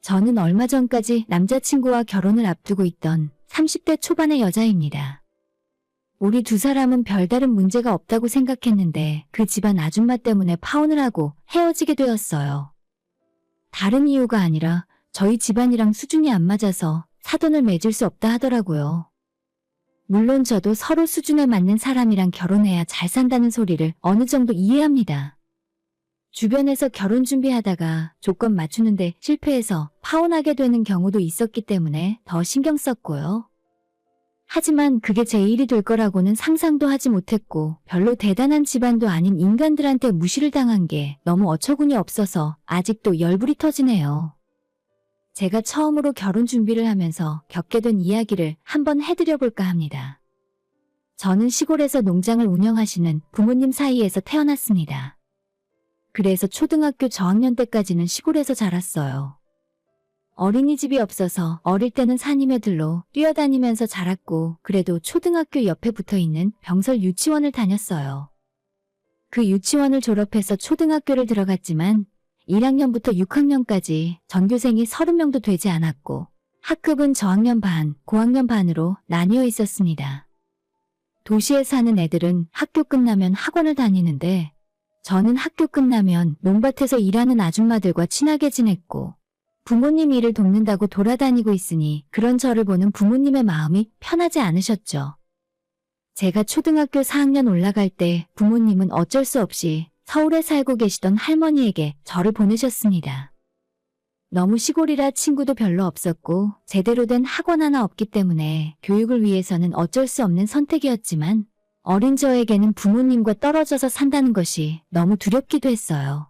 저는 얼마 전까지 남자친구와 결혼을 앞두고 있던 30대 초반의 여자입니다. 우리 두 사람은 별다른 문제가 없다고 생각했는데 그 집안 아줌마 때문에 파혼을 하고 헤어지게 되었어요. 다른 이유가 아니라 저희 집안이랑 수준이 안 맞아서 사돈을 맺을 수 없다 하더라고요. 물론 저도 서로 수준에 맞는 사람이랑 결혼해야 잘 산다는 소리를 어느 정도 이해합니다. 주변에서 결혼 준비하다가 조건 맞추는데 실패해서 파혼하게 되는 경우도 있었기 때문에 더 신경 썼고요. 하지만 그게 제 일이 될 거라고는 상상도 하지 못했고 별로 대단한 집안도 아닌 인간들한테 무시를 당한 게 너무 어처구니 없어서 아직도 열불이 터지네요. 제가 처음으로 결혼 준비를 하면서 겪게 된 이야기를 한번 해드려 볼까 합니다. 저는 시골에서 농장을 운영하시는 부모님 사이에서 태어났습니다. 그래서 초등학교 저학년 때까지는 시골에서 자랐어요. 어린이집이 없어서 어릴 때는 산임에들로 뛰어다니면서 자랐고 그래도 초등학교 옆에 붙어있는 병설 유치원을 다녔어요. 그 유치원을 졸업해서 초등학교를 들어갔지만 1학년부터 6학년까지 전교생이 30명도 되지 않았고 학급은 저학년 반, 고학년 반으로 나뉘어 있었습니다. 도시에 사는 애들은 학교 끝나면 학원을 다니는데 저는 학교 끝나면 농밭에서 일하는 아줌마들과 친하게 지냈고 부모님 일을 돕는다고 돌아다니고 있으니 그런 저를 보는 부모님의 마음이 편하지 않으셨죠. 제가 초등학교 4학년 올라갈 때 부모님은 어쩔 수 없이 서울에 살고 계시던 할머니에게 저를 보내셨습니다. 너무 시골이라 친구도 별로 없었고 제대로 된 학원 하나 없기 때문에 교육을 위해서는 어쩔 수 없는 선택이었지만 어린 저에게는 부모님과 떨어져서 산다는 것이 너무 두렵기도 했어요.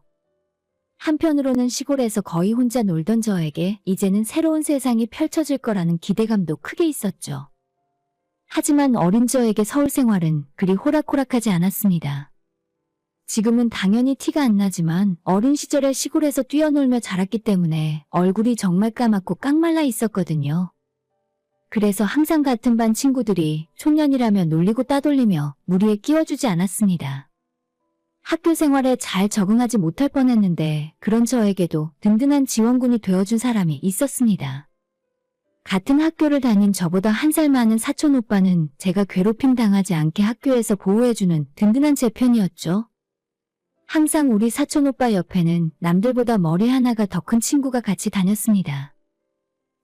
한편으로는 시골에서 거의 혼자 놀던 저에게 이제는 새로운 세상이 펼쳐질 거라는 기대감도 크게 있었죠. 하지만 어린 저에게 서울 생활은 그리 호락호락하지 않았습니다. 지금은 당연히 티가 안 나지만 어린 시절에 시골에서 뛰어놀며 자랐기 때문에 얼굴이 정말 까맣고 깡말라 있었거든요. 그래서 항상 같은 반 친구들이 촌년이라며 놀리고 따돌리며 무리에 끼워주지 않았습니다. 학교 생활에 잘 적응하지 못할 뻔했는데 그런 저에게도 든든한 지원군이 되어준 사람이 있었습니다. 같은 학교를 다닌 저보다 한 살 많은 사촌 오빠는 제가 괴롭힘 당하지 않게 학교에서 보호해주는 든든한 제 편이었죠. 항상 우리 사촌 오빠 옆에는 남들보다 머리 하나가 더 큰 친구가 같이 다녔습니다.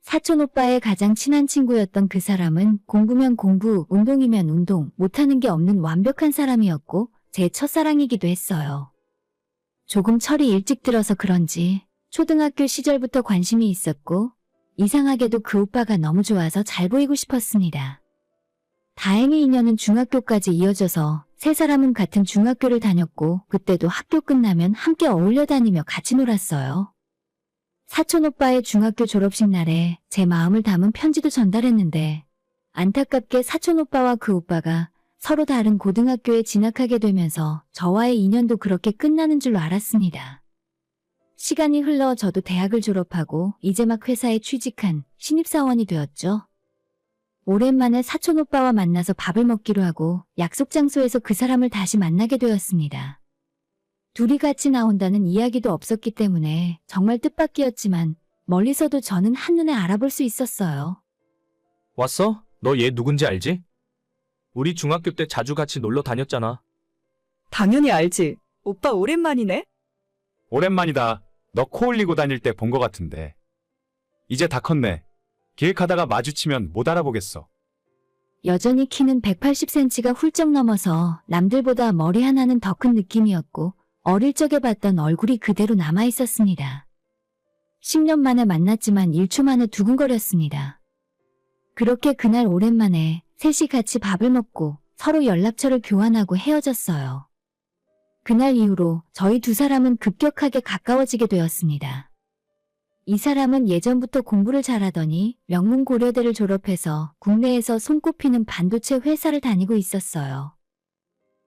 사촌 오빠의 가장 친한 친구였던 그 사람은 공부면 공부, 운동이면 운동, 못하는 게 없는 완벽한 사람이었고 제 첫사랑이기도 했어요. 조금 철이 일찍 들어서 그런지 초등학교 시절부터 관심이 있었고 이상하게도 그 오빠가 너무 좋아서 잘 보이고 싶었습니다. 다행히 인연은 중학교까지 이어져서 세 사람은 같은 중학교를 다녔고 그때도 학교 끝나면 함께 어울려 다니며 같이 놀았어요. 사촌 오빠의 중학교 졸업식 날에 제 마음을 담은 편지도 전달했는데 안타깝게 사촌 오빠와 그 오빠가 서로 다른 고등학교에 진학하게 되면서 저와의 인연도 그렇게 끝나는 줄로 알았습니다. 시간이 흘러 저도 대학을 졸업하고 이제 막 회사에 취직한 신입사원이 되었죠. 오랜만에 사촌 오빠와 만나서 밥을 먹기로 하고 약속 장소에서 그 사람을 다시 만나게 되었습니다. 둘이 같이 나온다는 이야기도 없었기 때문에 정말 뜻밖이었지만 멀리서도 저는 한눈에 알아볼 수 있었어요. 왔어? 너 얘 누군지 알지? 우리 중학교 때 자주 같이 놀러 다녔잖아. 당연히 알지. 오빠 오랜만이네? 오랜만이다. 너 코 올리고 다닐 때 본 것 같은데. 이제 다 컸네. 길 가다가 마주치면 못 알아보겠어. 여전히 키는 180cm가 훌쩍 넘어서 남들보다 머리 하나는 더 큰 느낌이었고 어릴 적에 봤던 얼굴이 그대로 남아있었습니다. 10년 만에 만났지만 1초 만에 두근거렸습니다. 그렇게 그날 오랜만에 셋이 같이 밥을 먹고 서로 연락처를 교환하고 헤어졌어요. 그날 이후로 저희 두 사람은 급격하게 가까워지게 되었습니다. 이 사람은 예전부터 공부를 잘하더니 명문고려대를 졸업해서 국내에서 손꼽히는 반도체 회사를 다니고 있었어요.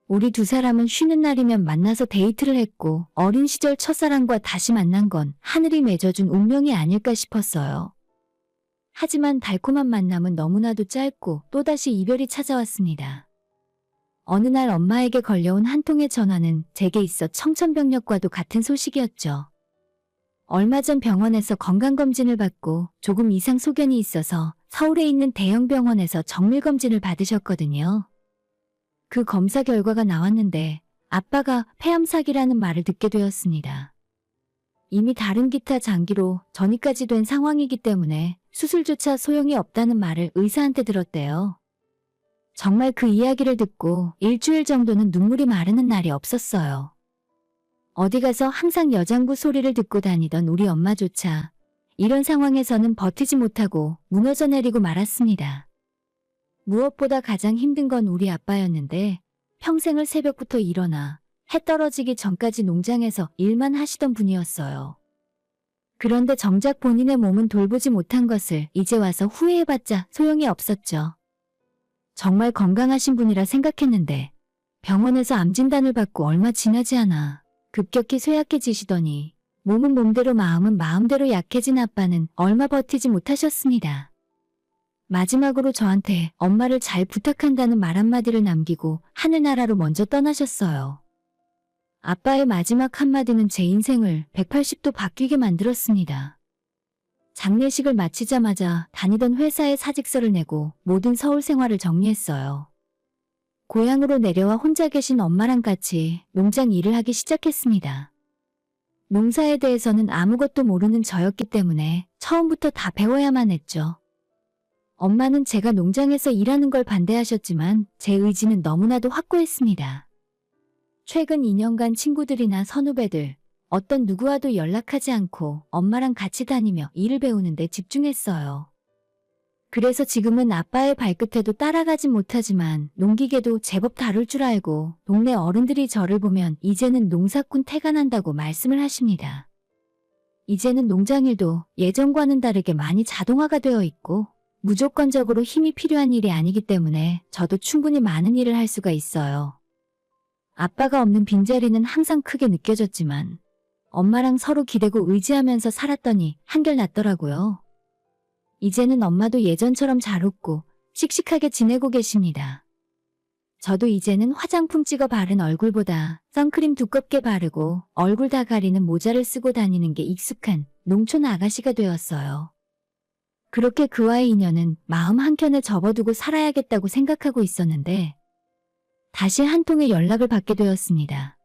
우리 두 사람은 쉬는 날이면 만나서 데이트를 했고 어린 시절 첫사랑과 다시 만난 건 하늘이 맺어준 운명이 아닐까 싶었어요. 하지만 달콤한 만남은 너무나도 짧고 또다시 이별이 찾아왔습니다. 어느 날 엄마에게 걸려온 한 통의 전화는 제게 있어 청천벽력과도 같은 소식이었죠. 얼마 전 병원에서 건강검진을 받고 조금 이상 소견이 있어서 서울에 있는 대형 병원에서 정밀검진을 받으셨거든요. 그 검사 결과가 나왔는데 아빠가 폐암사기라는 말을 듣게 되었습니다. 이미 다른 기타 장기로 전이까지 된 상황이기 때문에 수술조차 소용이 없다는 말을 의사한테 들었대요. 정말 그 이야기를 듣고 일주일 정도는 눈물이 마르는 날이 없었어요. 어디 가서 항상 여장부 소리를 듣고 다니던 우리 엄마조차 이런 상황에서는 버티지 못하고 무너져 내리고 말았습니다. 무엇보다 가장 힘든 건 우리 아빠였는데 평생을 새벽부터 일어나 해 떨어지기 전까지 농장에서 일만 하시던 분이었어요. 그런데 정작 본인의 몸은 돌보지 못한 것을 이제 와서 후회해봤자 소용이 없었죠. 정말 건강하신 분이라 생각했는데 병원에서 암 진단을 받고 얼마 지나지 않아 급격히 쇠약해지시더니 몸은 몸대로 마음은 마음대로 약해진 아빠는 얼마 버티지 못하셨습니다. 마지막으로 저한테 엄마를 잘 부탁한다는 말 한마디를 남기고 하늘나라로 먼저 떠나셨어요. 아빠의 마지막 한마디는 제 인생을 180도 바뀌게 만들었습니다. 장례식을 마치자마자 다니던 회사에 사직서를 내고 모든 서울 생활을 정리했어요. 고향으로 내려와 혼자 계신 엄마랑 같이 농장 일을 하기 시작했습니다. 농사에 대해서는 아무것도 모르는 저였기 때문에 처음부터 다 배워야만 했죠. 엄마는 제가 농장에서 일하는 걸 반대하셨지만 제 의지는 너무나도 확고했습니다. 최근 2년간 친구들이나 선후배들, 어떤 누구와도 연락하지 않고 엄마랑 같이 다니며 일을 배우는 데 집중했어요. 그래서 지금은 아빠의 발끝에도 따라가지 못하지만 농기계도 제법 다룰 줄 알고 동네 어른들이 저를 보면 이제는 농사꾼 태가 난다고 말씀을 하십니다. 이제는 농장일도 예전과는 다르게 많이 자동화가 되어 있고 무조건적으로 힘이 필요한 일이 아니기 때문에 저도 충분히 많은 일을 할 수가 있어요. 아빠가 없는 빈자리는 항상 크게 느껴졌지만 엄마랑 서로 기대고 의지하면서 살았더니 한결 낫더라고요. 이제는 엄마도 예전처럼 잘 웃고 씩씩하게 지내고 계십니다. 저도 이제는 화장품 찍어 바른 얼굴보다 선크림 두껍게 바르고 얼굴 다 가리는 모자를 쓰고 다니는 게 익숙한 농촌 아가씨가 되었어요. 그렇게 그와의 인연은 마음 한켠에 접어두고 살아야겠다고 생각하고 있었는데 다시 한 통의 연락을 받게 되었습니다.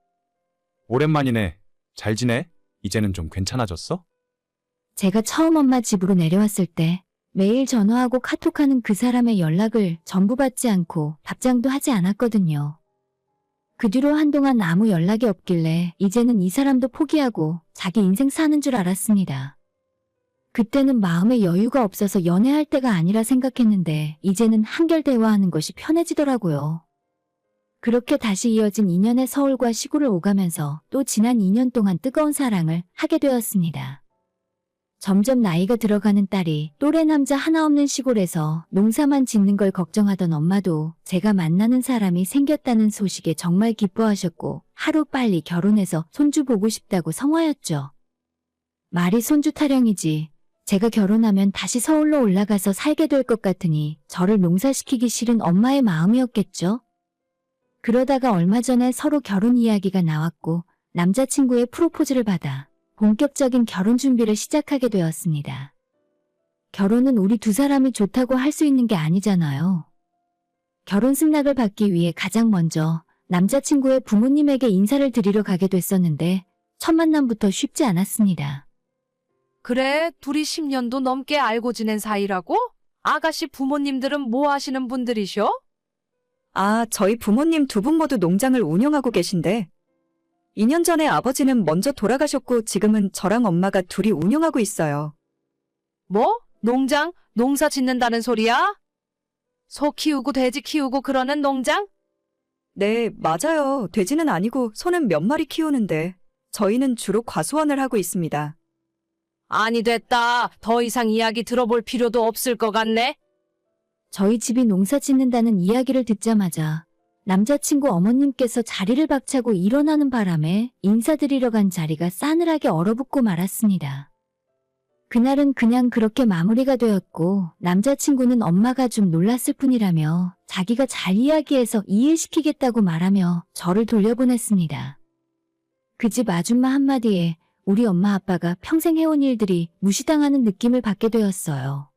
오랜만이네. 잘 지내? 이제는 좀 괜찮아졌어? 제가 처음 엄마 집으로 내려왔을 때 매일 전화하고 카톡하는 그 사람의 연락을 전부 받지 않고 답장도 하지 않았거든요. 그 뒤로 한동안 아무 연락이 없길래 이제는 이 사람도 포기하고 자기 인생 사는 줄 알았습니다. 그때는 마음에 여유가 없어서 연애할 때가 아니라 생각했는데 이제는 한결 대화하는 것이 편해지더라고요. 그렇게 다시 이어진 2년의 서울과 시골을 오가면서 또 지난 2년 동안 뜨거운 사랑을 하게 되었습니다. 점점 나이가 들어가는 딸이 또래 남자 하나 없는 시골에서 농사만 짓는 걸 걱정하던 엄마도 제가 만나는 사람이 생겼다는 소식에 정말 기뻐하셨고 하루빨리 결혼해서 손주 보고 싶다고 성화였죠. 말이 손주 타령이지 제가 결혼하면 다시 서울로 올라가서 살게 될 것 같으니 저를 농사시키기 싫은 엄마의 마음이었겠죠. 그러다가 얼마 전에 서로 결혼 이야기가 나왔고 남자친구의 프로포즈를 받아 본격적인 결혼 준비를 시작하게 되었습니다. 결혼은 우리 두 사람이 좋다고 할 수 있는 게 아니잖아요. 결혼 승낙을 받기 위해 가장 먼저 남자친구의 부모님에게 인사를 드리러 가게 됐었는데 첫 만남부터 쉽지 않았습니다. 그래, 둘이 10년도 넘게 알고 지낸 사이라고? 아가씨 부모님들은 뭐 하시는 분들이셔? 아, 저희 부모님 두 분 모두 농장을 운영하고 계신데 2년 전에 아버지는 먼저 돌아가셨고 지금은 저랑 엄마가 둘이 운영하고 있어요. 뭐? 농사 짓는다는 소리야? 소 키우고 돼지 키우고 그러는 농장? 네, 맞아요. 돼지는 아니고 소는 몇 마리 키우는데 저희는 주로 과수원을 하고 있습니다. 아니 됐다. 더 이상 이야기 들어볼 필요도 없을 것 같네. 저희 집이 농사 짓는다는 이야기를 듣자마자 남자친구 어머님께서 자리를 박차고 일어나는 바람에 인사드리러 간 자리가 싸늘하게 얼어붙고 말았습니다. 그날은 그냥 그렇게 마무리가 되었고 남자친구는 엄마가 좀 놀랐을 뿐이라며 자기가 잘 이야기해서 이해시키겠다고 말하며 저를 돌려보냈습니다. 그 집 아줌마 한마디에 우리 엄마 아빠가 평생 해온 일들이 무시당하는 느낌을 받게 되었어요.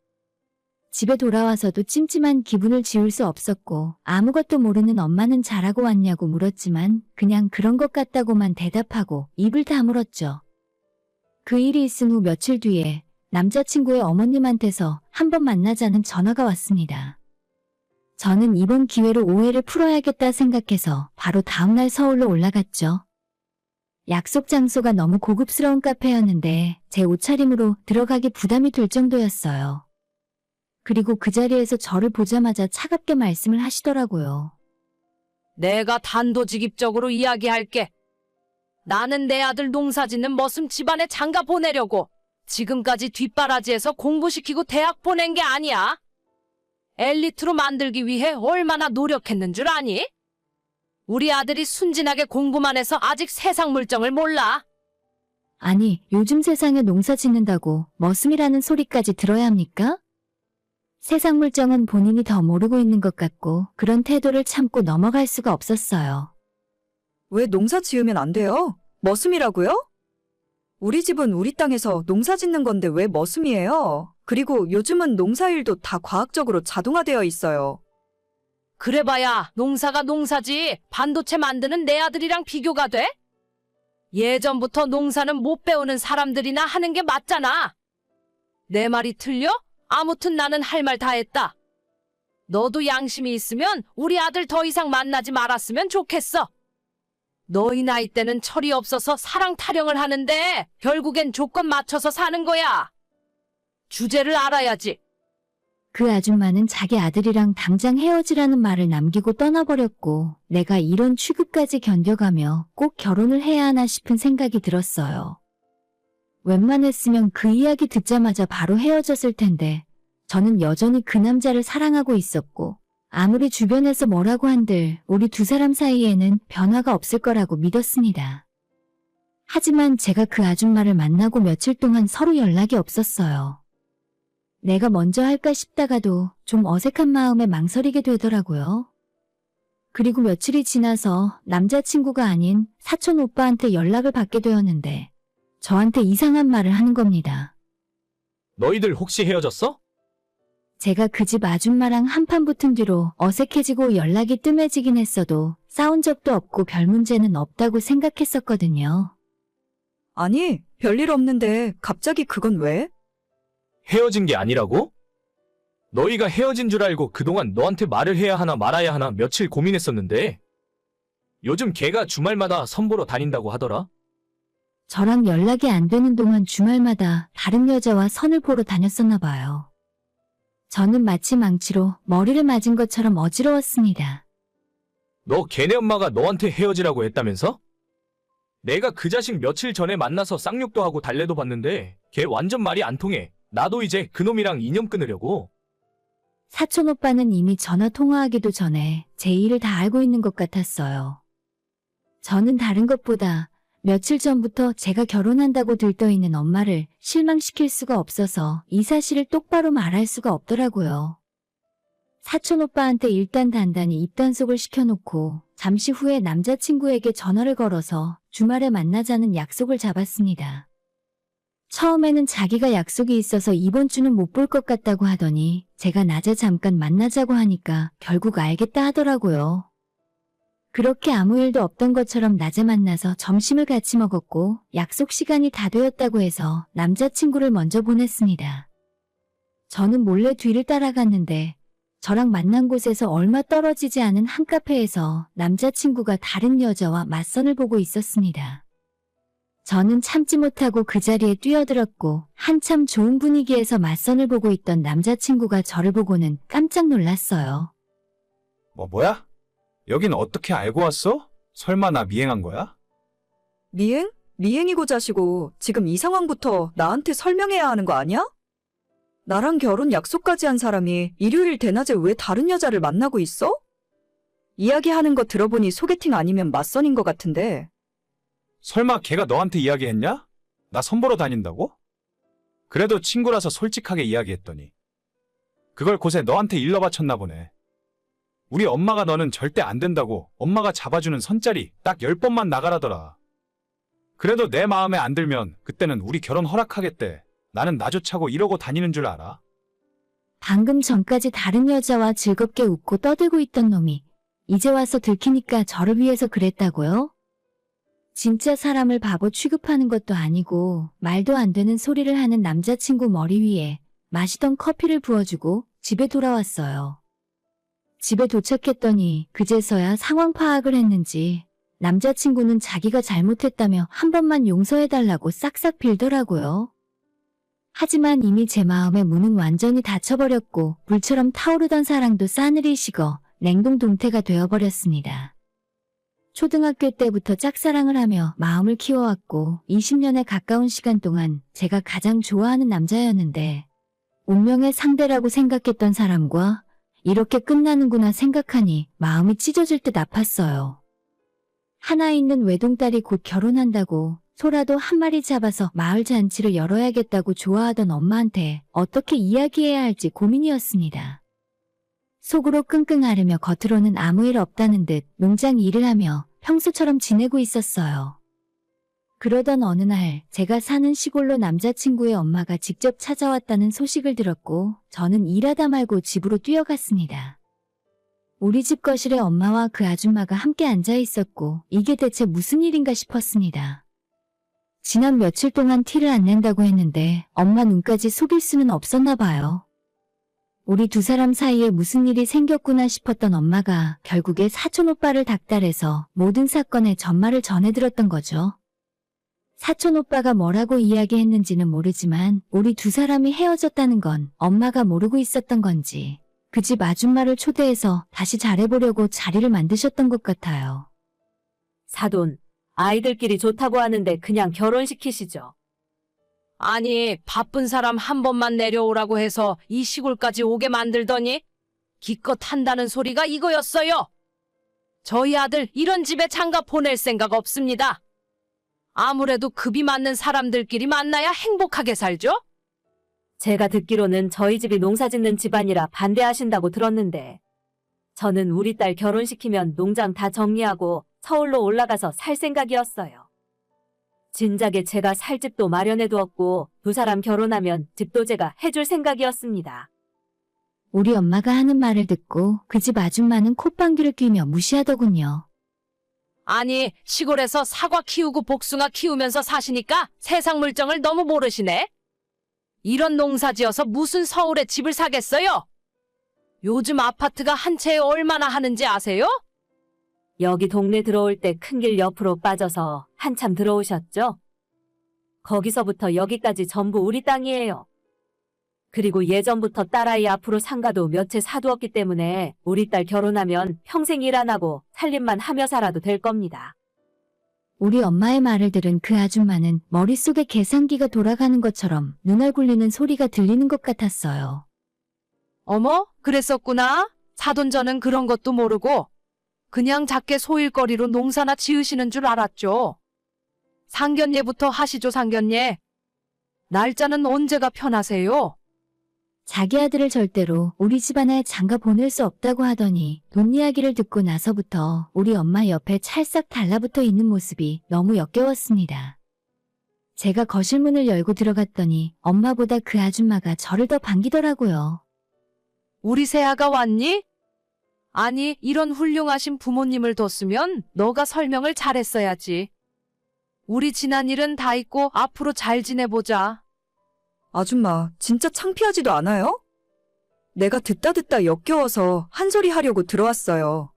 집에 돌아와서도 찜찜한 기분을 지울 수 없었고 아무것도 모르는 엄마는 잘하고 왔냐고 물었지만 그냥 그런 것 같다고만 대답하고 입을 다물었죠. 그 일이 있은 후 며칠 뒤에 남자친구의 어머님한테서 한번 만나자는 전화가 왔습니다. 저는 이번 기회로 오해를 풀어야겠다 생각해서 바로 다음날 서울로 올라갔죠. 약속 장소가 너무 고급스러운 카페였는데 제 옷차림으로 들어가기 부담이 될 정도였어요. 그리고 그 자리에서 저를 보자마자 차갑게 말씀을 하시더라고요. 내가 단도직입적으로 이야기할게. 나는 내 아들 농사 짓는 머슴 집안에 장가 보내려고 지금까지 뒷바라지에서 공부시키고 대학 보낸 게 아니야. 엘리트로 만들기 위해 얼마나 노력했는 줄 아니? 우리 아들이 순진하게 공부만 해서 아직 세상 물정을 몰라. 아니, 요즘 세상에 농사 짓는다고 머슴이라는 소리까지 들어야 합니까? 세상 물정은 본인이 더 모르고 있는 것 같고 그런 태도를 참고 넘어갈 수가 없었어요. 왜 농사 지으면 안 돼요? 머슴이라고요? 우리 집은 우리 땅에서 농사 짓는 건데 왜 머슴이에요? 그리고 요즘은 농사일도 다 과학적으로 자동화되어 있어요. 그래봐야 농사가 농사지 반도체 만드는 내 아들이랑 비교가 돼? 예전부터 농사는 못 배우는 사람들이나 하는 게 맞잖아. 내 말이 틀려? 아무튼 나는 할 말 다 했다. 너도 양심이 있으면 우리 아들 더 이상 만나지 말았으면 좋겠어. 너희 나이 때는 철이 없어서 사랑 타령을 하는데 결국엔 조건 맞춰서 사는 거야. 주제를 알아야지. 그 아줌마는 자기 아들이랑 당장 헤어지라는 말을 남기고 떠나버렸고 내가 이런 취급까지 견뎌가며 꼭 결혼을 해야 하나 싶은 생각이 들었어요. 웬만했으면 그 이야기 듣자마자 바로 헤어졌을 텐데 저는 여전히 그 남자를 사랑하고 있었고 아무리 주변에서 뭐라고 한들 우리 두 사람 사이에는 변화가 없을 거라고 믿었습니다. 하지만 제가 그 아줌마를 만나고 며칠 동안 서로 연락이 없었어요. 내가 먼저 할까 싶다가도 좀 어색한 마음에 망설이게 되더라고요. 그리고 며칠이 지나서 남자친구가 아닌 사촌 오빠한테 연락을 받게 되었는데 저한테 이상한 말을 하는 겁니다. 너희들 혹시 헤어졌어? 제가 그 집 아줌마랑 한판 붙은 뒤로 어색해지고 연락이 뜸해지긴 했어도 싸운 적도 없고 별 문제는 없다고 생각했었거든요. 아니, 별일 없는데 갑자기 그건 왜? 헤어진 게 아니라고? 너희가 헤어진 줄 알고 그동안 너한테 말을 해야 하나 말아야 하나 며칠 고민했었는데 요즘 걔가 주말마다 선보러 다닌다고 하더라. 저랑 연락이 안 되는 동안 주말마다 다른 여자와 선을 보러 다녔었나 봐요. 저는 마치 망치로 머리를 맞은 것처럼 어지러웠습니다. 너 걔네 엄마가 너한테 헤어지라고 했다면서? 내가 그 자식 며칠 전에 만나서 쌍욕도 하고 달래도 봤는데 걔 완전 말이 안 통해. 나도 이제 그놈이랑 인연 끊으려고. 사촌 오빠는 이미 전화 통화하기도 전에 제 일을 다 알고 있는 것 같았어요. 저는 다른 것보다 며칠 전부터 제가 결혼한다고 들떠있는 엄마를 실망시킬 수가 없어서 이 사실을 똑바로 말할 수가 없더라고요. 사촌 오빠한테 일단 단단히 입단속을 시켜놓고 잠시 후에 남자친구에게 전화를 걸어서 주말에 만나자는 약속을 잡았습니다. 처음에는 자기가 약속이 있어서 이번 주는 못 볼 것 같다고 하더니 제가 낮에 잠깐 만나자고 하니까 결국 알겠다 하더라고요. 그렇게 아무 일도 없던 것처럼 낮에 만나서 점심을 같이 먹었고 약속 시간이 다 되었다고 해서 남자친구를 먼저 보냈습니다. 저는 몰래 뒤를 따라갔는데 저랑 만난 곳에서 얼마 떨어지지 않은 한 카페에서 남자친구가 다른 여자와 맞선을 보고 있었습니다. 저는 참지 못하고 그 자리에 뛰어들었고 한참 좋은 분위기에서 맞선을 보고 있던 남자친구가 저를 보고는 깜짝 놀랐어요. 뭐야? 여긴 어떻게 알고 왔어? 설마 나 미행한 거야? 미행? 미행이고 자시고 지금 이 상황부터 나한테 설명해야 하는 거 아니야? 나랑 결혼 약속까지 한 사람이 일요일 대낮에 왜 다른 여자를 만나고 있어? 이야기하는 거 들어보니 소개팅 아니면 맞선인 것 같은데. 설마 걔가 너한테 이야기했냐? 나 선보러 다닌다고? 그래도 친구라서 솔직하게 이야기했더니 그걸 곳에 너한테 일러 바쳤나 보네. 우리 엄마가 너는 절대 안 된다고 엄마가 잡아주는 선자리 딱 10번만 나가라더라. 그래도 내 마음에 안 들면 그때는 우리 결혼 허락하겠대. 나는 나조차고 이러고 다니는 줄 알아. 방금 전까지 다른 여자와 즐겁게 웃고 떠들고 있던 놈이 이제 와서 들키니까 저를 위해서 그랬다고요? 진짜 사람을 바보 취급하는 것도 아니고 말도 안 되는 소리를 하는 남자친구 머리 위에 마시던 커피를 부어주고 집에 돌아왔어요. 집에 도착했더니 그제서야 상황 파악을 했는지 남자친구는 자기가 잘못했다며 한 번만 용서해달라고 싹싹 빌더라고요. 하지만 이미 제 마음의 문은 완전히 닫혀버렸고 불처럼 타오르던 사랑도 싸늘히 식어 냉동 동태가 되어버렸습니다. 초등학교 때부터 짝사랑을 하며 마음을 키워왔고 20년에 가까운 시간 동안 제가 가장 좋아하는 남자였는데 운명의 상대라고 생각했던 사람과 이렇게 끝나는구나 생각하니 마음이 찢어질 듯 아팠어요. 하나 있는 외동딸이 곧 결혼한다고 소라도 한 마리 잡아서 마을 잔치를 열어야겠다고 좋아하던 엄마한테 어떻게 이야기해야 할지 고민이었습니다. 속으로 끙끙 앓으며 겉으로는 아무 일 없다는 듯 농장 일을 하며 평소처럼 지내고 있었어요. 그러던 어느 날 제가 사는 시골로 남자친구의 엄마가 직접 찾아왔다는 소식을 들었고 저는 일하다 말고 집으로 뛰어갔습니다. 우리 집 거실에 엄마와 그 아줌마가 함께 앉아 있었고 이게 대체 무슨 일인가 싶었습니다. 지난 며칠 동안 티를 안 낸다고 했는데 엄마 눈까지 속일 수는 없었나 봐요. 우리 두 사람 사이에 무슨 일이 생겼구나 싶었던 엄마가 결국에 사촌 오빠를 닥달해서 모든 사건의 전말을 전해들었던 거죠. 사촌 오빠가 뭐라고 이야기했는지는 모르지만 우리 두 사람이 헤어졌다는 건 엄마가 모르고 있었던 건지 그 집 아줌마를 초대해서 다시 잘해보려고 자리를 만드셨던 것 같아요. 사돈, 아이들끼리 좋다고 하는데 그냥 결혼시키시죠. 아니, 바쁜 사람 한 번만 내려오라고 해서 이 시골까지 오게 만들더니 기껏 한다는 소리가 이거였어요. 저희 아들 이런 집에 장가 보낼 생각 없습니다. 아무래도 급이 맞는 사람들끼리 만나야 행복하게 살죠? 제가 듣기로는 저희 집이 농사짓는 집안이라 반대하신다고 들었는데 저는 우리 딸 결혼시키면 농장 다 정리하고 서울로 올라가서 살 생각이었어요. 진작에 제가 살 집도 마련해 두었고 두 사람 결혼하면 집도 제가 해줄 생각이었습니다. 우리 엄마가 하는 말을 듣고 그 집 아줌마는 콧방귀를 뀌며 무시하더군요. 아니, 시골에서 사과 키우고 복숭아 키우면서 사시니까 세상 물정을 너무 모르시네. 이런 농사 지어서 무슨 서울에 집을 사겠어요? 요즘 아파트가 한 채에 얼마나 하는지 아세요? 여기 동네 들어올 때 큰 길 옆으로 빠져서 한참 들어오셨죠? 거기서부터 여기까지 전부 우리 땅이에요. 그리고 예전부터 딸아이 앞으로 상가도 몇 채 사두었기 때문에 우리 딸 결혼하면 평생 일 안 하고 살림만 하며 살아도 될 겁니다. 우리 엄마의 말을 들은 그 아줌마는 머릿속에 계산기가 돌아가는 것처럼 눈알 굴리는 소리가 들리는 것 같았어요. 어머, 그랬었구나. 사돈 저는 그런 것도 모르고 그냥 작게 소일거리로 농사나 지으시는 줄 알았죠. 상견례부터 하시죠, 상견례. 날짜는 언제가 편하세요? 자기 아들을 절대로 우리 집안에 장가 보낼 수 없다고 하더니 돈 이야기를 듣고 나서부터 우리 엄마 옆에 찰싹 달라붙어 있는 모습이 너무 역겨웠습니다. 제가 거실 문을 열고 들어갔더니 엄마보다 그 아줌마가 저를 더 반기더라고요. 우리 새아가 왔니? 아니, 이런 훌륭하신 부모님을 뒀으면 너가 설명을 잘했어야지. 우리 지난 일은 다 잊고 앞으로 잘 지내보자. 아줌마, 진짜 창피하지도 않아요? 내가 듣다 역겨워서 한 소리 하려고 들어왔어요.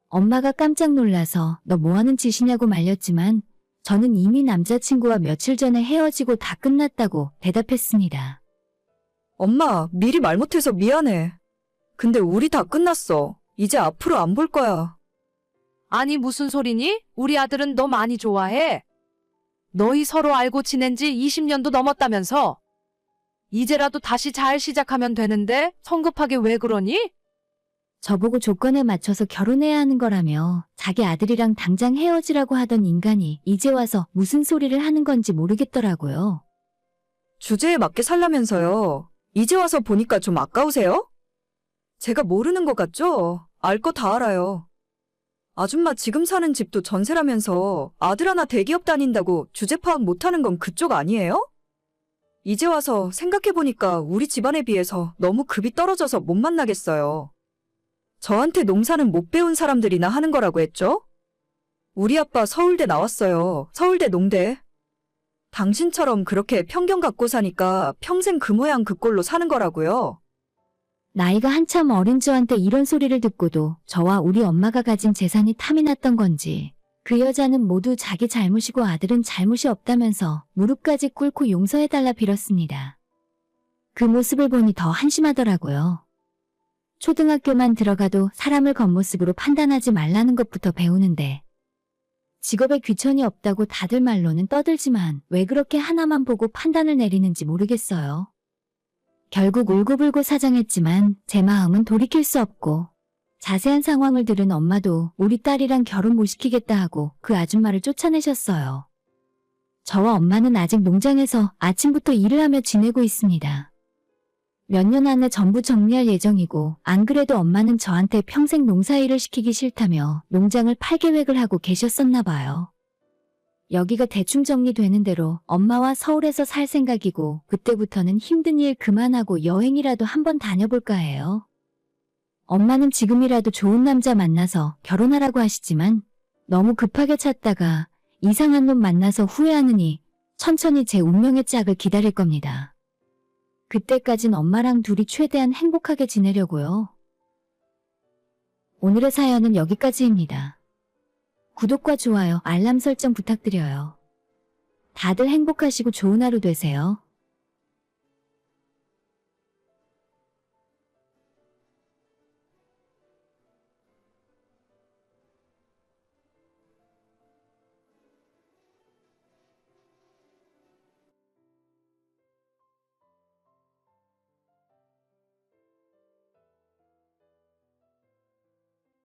엄마가 깜짝 놀라서 너 뭐하는 짓이냐고 말렸지만 저는 이미 남자친구와 며칠 전에 헤어지고 다 끝났다고 대답했습니다. 엄마, 미리 말 못해서 미안해. 근데 우리 다 끝났어. 이제 앞으로 안 볼 거야. 아니, 무슨 소리니? 우리 아들은 너 많이 좋아해. 너희 서로 알고 지낸 지 20년도 넘었다면서. 이제라도 다시 잘 시작하면 되는데 성급하게 왜 그러니? 저보고 조건에 맞춰서 결혼해야 하는 거라며 자기 아들이랑 당장 헤어지라고 하던 인간이 이제 와서 무슨 소리를 하는 건지 모르겠더라고요. 주제에 맞게 살라면서요. 이제 와서 보니까 좀 아까우세요? 제가 모르는 것 같죠? 알 거 다 알아요. 아줌마 지금 사는 집도 전세라면서 아들 하나 대기업 다닌다고 주제 파악 못하는 건 그쪽 아니에요? 이제 와서 생각해보니까 우리 집안에 비해서 너무 급이 떨어져서 못 만나겠어요. 저한테 농사는 못 배운 사람들이나 하는 거라고 했죠? 우리 아빠 서울대 나왔어요. 서울대 농대. 당신처럼 그렇게 편견 갖고 사니까 평생 그 모양 그 꼴로 사는 거라고요. 나이가 한참 어린 저한테 이런 소리를 듣고도 저와 우리 엄마가 가진 재산이 탐이 났던 건지 그 여자는 모두 자기 잘못이고 아들은 잘못이 없다면서 무릎까지 꿇고 용서해달라 빌었습니다. 그 모습을 보니 더 한심하더라고요. 초등학교만 들어가도 사람을 겉모습으로 판단하지 말라는 것부터 배우는데 직업에 귀천이 없다고 다들 말로는 떠들지만 왜 그렇게 하나만 보고 판단을 내리는지 모르겠어요. 결국 울고불고 사정했지만 제 마음은 돌이킬 수 없고 자세한 상황을 들은 엄마도 우리 딸이랑 결혼 못 시키겠다 하고 그 아줌마를 쫓아내셨어요. 저와 엄마는 아직 농장에서 아침부터 일을 하며 지내고 있습니다. 몇 년 안에 전부 정리할 예정이고 안 그래도 엄마는 저한테 평생 농사일을 시키기 싫다며 농장을 팔 계획을 하고 계셨었나 봐요. 여기가 대충 정리되는 대로 엄마와 서울에서 살 생각이고 그때부터는 힘든 일 그만하고 여행이라도 한번 다녀볼까 해요. 엄마는 지금이라도 좋은 남자 만나서 결혼하라고 하시지만 너무 급하게 찾다가 이상한 놈 만나서 후회하느니 천천히 제 운명의 짝을 기다릴 겁니다. 그때까진 엄마랑 둘이 최대한 행복하게 지내려고요. 오늘의 사연은 여기까지입니다. 구독과 좋아요, 알람 설정 부탁드려요. 다들 행복하시고 좋은 하루 되세요.